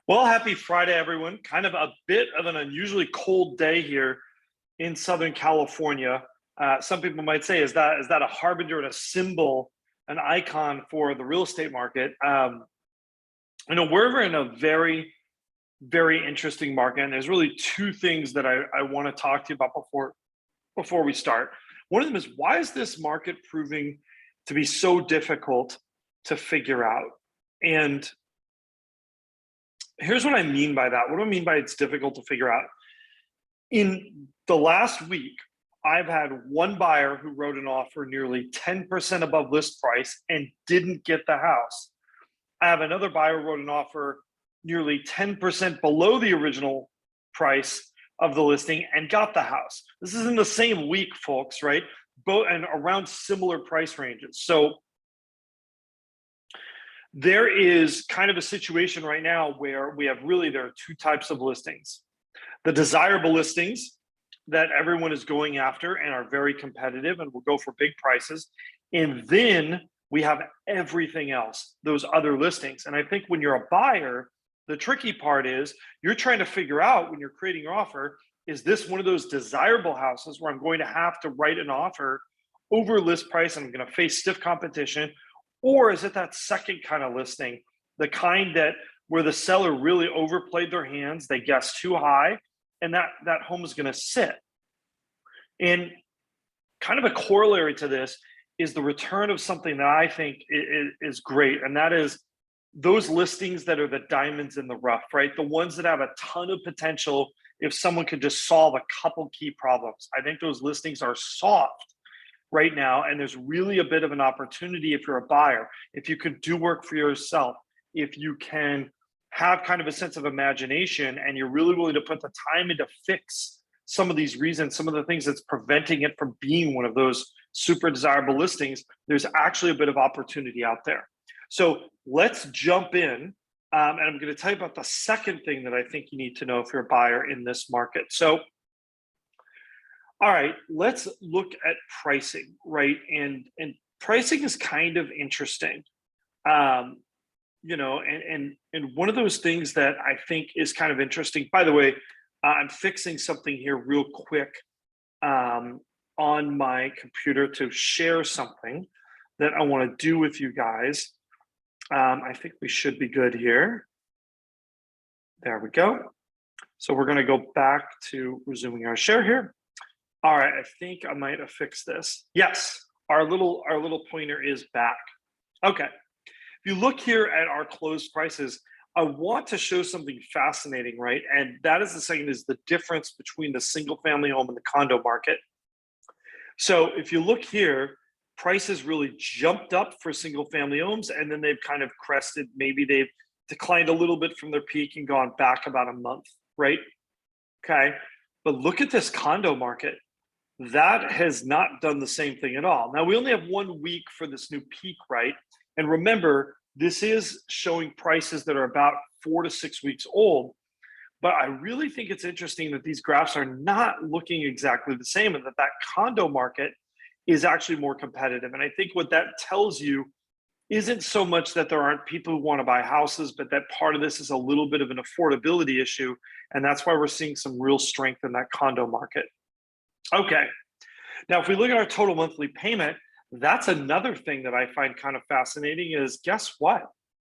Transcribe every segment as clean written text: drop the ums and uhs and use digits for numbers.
Well, happy Friday, everyone. Kind of a bit of an unusually cold day here in Southern California. Some people might say, is that a harbinger and a symbol, an icon for the real estate market? We're in a very, very interesting market, and there's really two things that I want to talk to you about before we start. One of them is, why is this market proving to be so difficult to figure out? And here's what I mean by that. What do I mean by it's difficult to figure out? In the last week, I've had one buyer who wrote an offer nearly 10% above list price and didn't get the house. I have another buyer who wrote an offer nearly 10% below the original price of the listing and got the house. This is in the same week, folks, right? Both and around similar price ranges. So there is kind of a situation right now where there are two types of listings. The desirable listings that everyone is going after and are very competitive and will go for big prices. And then we have everything else, those other listings. And I think when you're a buyer, the tricky part is you're trying to figure out when you're creating your offer, is this one of those desirable houses where I'm going to have to write an offer over list price and I'm going to face stiff competition? Or is it that second kind of listing, the kind that where the seller really overplayed their hands, they guessed too high, and that home is going to sit? And kind of a corollary to this is the return of something that I think is great, and that is those listings that are the diamonds in the rough, right? The ones that have a ton of potential if someone could just solve a couple key problems. I think those listings are soft right now, and there's really a bit of an opportunity if you're a buyer, if you can do work for yourself, if you can have kind of a sense of imagination and you're really willing to put the time in to fix some of these reasons, some of the things that's preventing it from being one of those super desirable listings, there's actually a bit of opportunity out there. So let's jump in, and I'm going to tell you about the second thing that I think you need to know if you're a buyer in this market. So all right, let's look at pricing, right? And pricing is kind of interesting. And one of those things that I think is kind of interesting, by the way, I'm fixing something here real quick on my computer to share something that I want to do with you guys. I think we should be good here. There we go. So we're going to go back to resuming our share here. All right, I think I might have fixed this. Yes, our little pointer is back. Okay, if you look here at our closed prices, I want to show something fascinating, right? And that is the difference between the single family home and the condo market. So if you look here, prices really jumped up for single family homes, and then they've kind of crested. Maybe they've declined a little bit from their peak and gone back about a month, right? Okay, but look at this condo market. That has not done the same thing at all. Now, we only have 1 week for this new peak, right? And remember, this is showing prices that are about 4 to 6 weeks old. But I really think it's interesting that these graphs are not looking exactly the same, and that condo market is actually more competitive. And I think what that tells you isn't so much that there aren't people who want to buy houses, but that part of this is a little bit of an affordability issue. And that's why we're seeing some real strength in that condo market. Okay, now if we look at our total monthly payment, that's another thing that I find kind of fascinating is, guess what?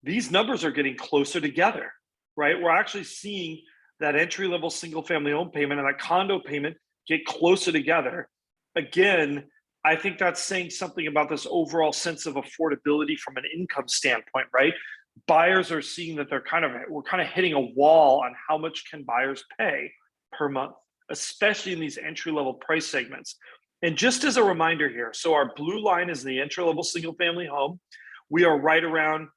These numbers are getting closer together, right? We're actually seeing that entry-level single-family home payment and that condo payment get closer together. Again, I think that's saying something about this overall sense of affordability from an income standpoint, right? Buyers are seeing that we're kind of hitting a wall on how much can buyers pay per month, especially in these entry-level price segments. And just as a reminder here, so our blue line is the entry-level single-family home. We are right around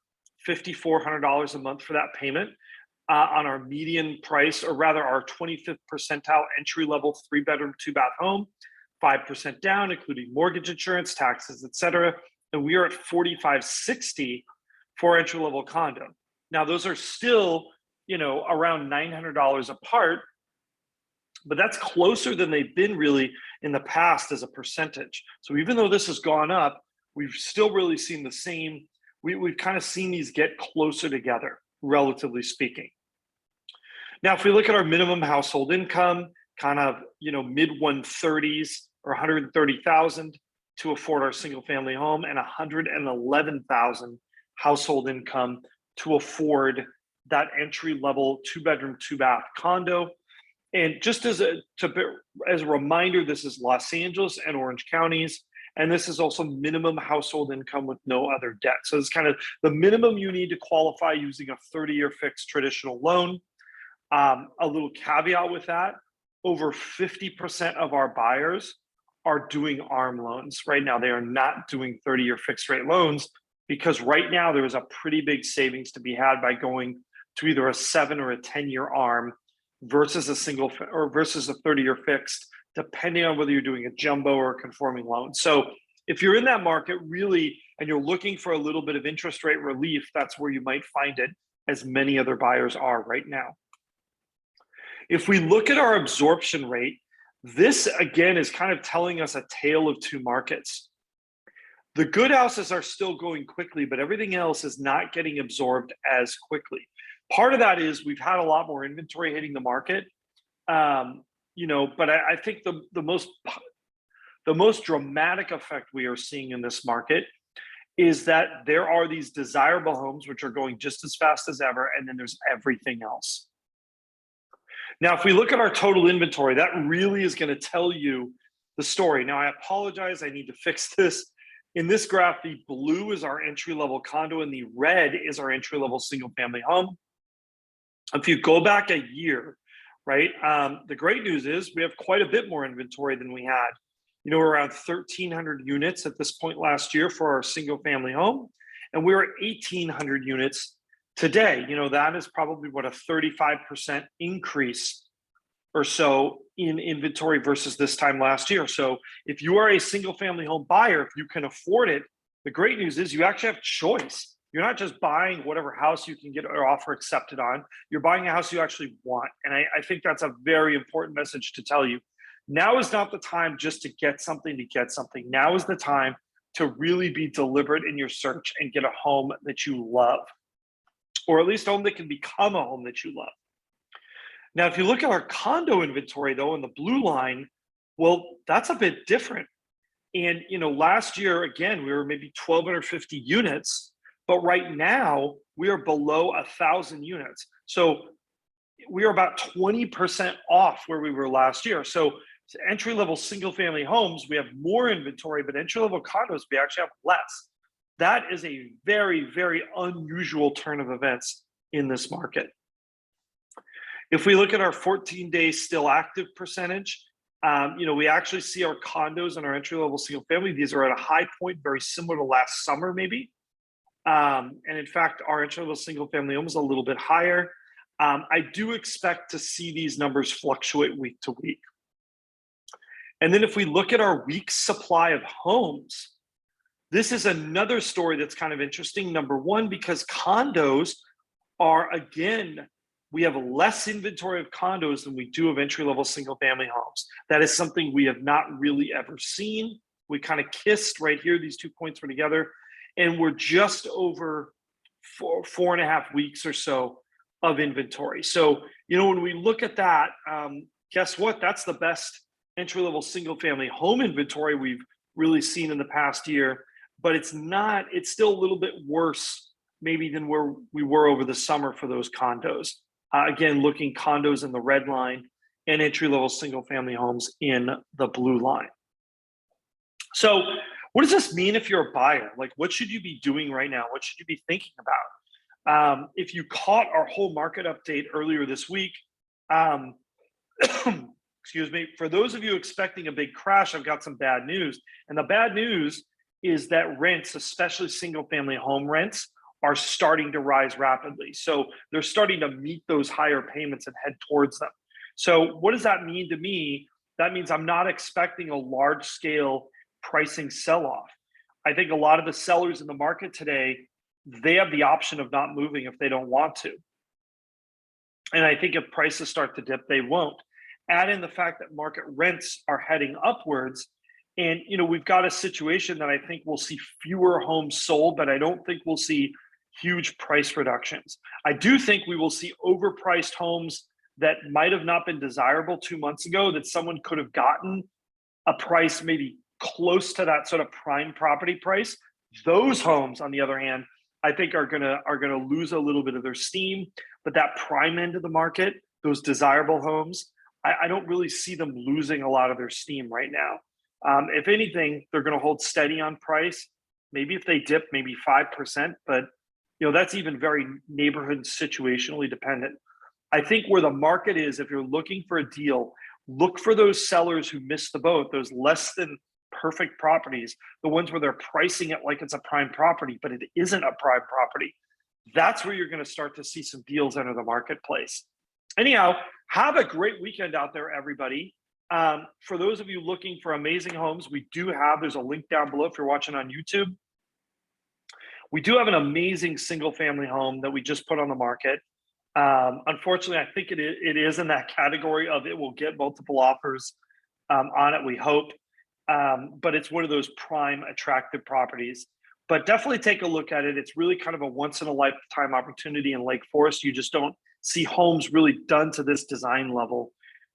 $5,400 a month for that payment on our median price, or rather our 25th percentile entry-level 3-bedroom, 2-bath home, 5% down, including mortgage insurance, taxes, et cetera. And we are at $4,560 for entry-level condo. Now, those are still, around $900 apart, but that's closer than they've been really in the past as a percentage. So even though this has gone up, we've still really seen the same, we've kind of seen these get closer together, relatively speaking. Now, if we look at our minimum household income, kind of, mid 130s or 130,000 to afford our single family home, and 111,000 household income to afford that entry level 2-bedroom, 2-bath condo. And just as a reminder, this is Los Angeles and Orange counties. And this is also minimum household income with no other debt. So it's kind of the minimum you need to qualify using a 30-year fixed traditional loan. A little caveat with that, over 50% of our buyers are doing ARM loans right now. They are not doing 30-year fixed rate loans because right now there is a pretty big savings to be had by going to either a 7 or a 10-year ARM versus a 30-year fixed, depending on whether you're doing a jumbo or a conforming loan. So if you're in that market really, and you're looking for a little bit of interest rate relief, that's where you might find it, as many other buyers are right now. If we look at our absorption rate, this again is kind of telling us a tale of two markets. The good houses are still going quickly, but everything else is not getting absorbed as quickly. Part of that is we've had a lot more inventory hitting the market, but I think the most dramatic effect we are seeing in this market is that there are these desirable homes which are going just as fast as ever, and then there's everything else. Now, if we look at our total inventory, that really is going to tell you the story. Now, I apologize, I need to fix this. In this graph, the blue is our entry-level condo and the red is our entry-level single-family home. If you go back a year, right, the great news is we have quite a bit more inventory than we had. We're around 1,300 units at this point last year for our single-family home, and we're at 1,800 units today. That is probably what, a 35% increase or so in inventory versus this time last year. So if you are a single family home buyer, if you can afford it, the great news is you actually have choice. You're not just buying whatever house you can get an offer accepted on. You're buying a house you actually want. And I think that's a very important message to tell you. Now is not the time just to get something to get something. Now is the time to really be deliberate in your search and get a home that you love, or at least a home that can become a home that you love. Now, if you look at our condo inventory, though, in the blue line, well, that's a bit different. And, last year, again, we were maybe 1,250 units, but right now we are below 1,000 units. So we are about 20% off where we were last year. So entry-level single-family homes, we have more inventory, but entry-level condos, we actually have less. That is a very, very unusual turn of events in this market. If we look at our 14-day still active percentage, we actually see our condos and our entry-level single family, these are at a high point, very similar to last summer, maybe. And in fact, our entry-level single family home is a little bit higher. I do expect to see these numbers fluctuate week to week. And then if we look at our week's supply of homes, this is another story that's kind of interesting. Number one, because condos are, again, we have less inventory of condos than we do of entry-level single-family homes. That is something we have not really ever seen. We kind of kissed right here. These 2 points were together. And we're just over 4.5 weeks or so of inventory. So, when we look at that, guess what? That's the best entry-level single-family home inventory we've really seen in the past year. But it's still a little bit worse maybe than where we were over the summer for those condos. Again, looking condos in the red line and entry-level single-family homes in the blue line. So what does this mean if you're a buyer? Like, what should you be doing right now? What should you be thinking about? If you caught our whole market update earlier this week, excuse me, for those of you expecting a big crash, I've got some bad news. And the bad news is that rents, especially single-family home rents, are starting to rise rapidly. So they're starting to meet those higher payments and head towards them. So what does that mean to me? That means I'm not expecting a large-scale pricing sell-off. I think a lot of the sellers in the market today, they have the option of not moving if they don't want to. And I think if prices start to dip, they won't. Add in the fact that market rents are heading upwards. And, we've got a situation that I think we'll see fewer homes sold, but I don't think we'll see huge price reductions. I do think we will see overpriced homes that might have not been desirable 2 months ago that someone could have gotten a price maybe close to that sort of prime property price. Those homes, on the other hand, I think are gonna lose a little bit of their steam. But that prime end of the market, those desirable homes, I don't really see them losing a lot of their steam right now. If anything, they're going to hold steady on price. Maybe if they dip, maybe 5%, but that's even very neighborhood situationally dependent. I think where the market is, if you're looking for a deal, look for those sellers who missed the boat, those less than perfect properties, the ones where they're pricing it like it's a prime property, but it isn't a prime property. That's where you're going to start to see some deals enter the marketplace. Anyhow, have a great weekend out there, everybody. For those of you looking for amazing homes, there's a link down below if you're watching on YouTube. We do have an amazing single family home that we just put on the market. Unfortunately, I think it is in that category of it will get multiple offers on it, we hope. But it's one of those prime attractive properties. But definitely take a look at it. It's really kind of a once in a lifetime opportunity in Lake Forest. You just don't see homes really done to this design level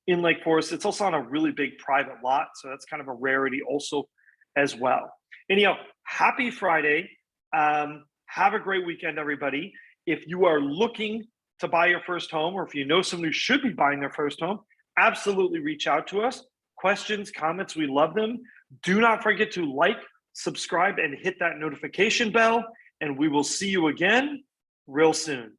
in Lake Forest. It's also on a really big private lot, so that's kind of a rarity also as well. Anyhow, happy Friday. Have a great weekend, everybody. If you are looking to buy your first home, or if you know someone who should be buying their first home, absolutely reach out to us. Questions, comments, we love them. Do not forget to like, subscribe, and hit that notification bell, and we will see you again real soon.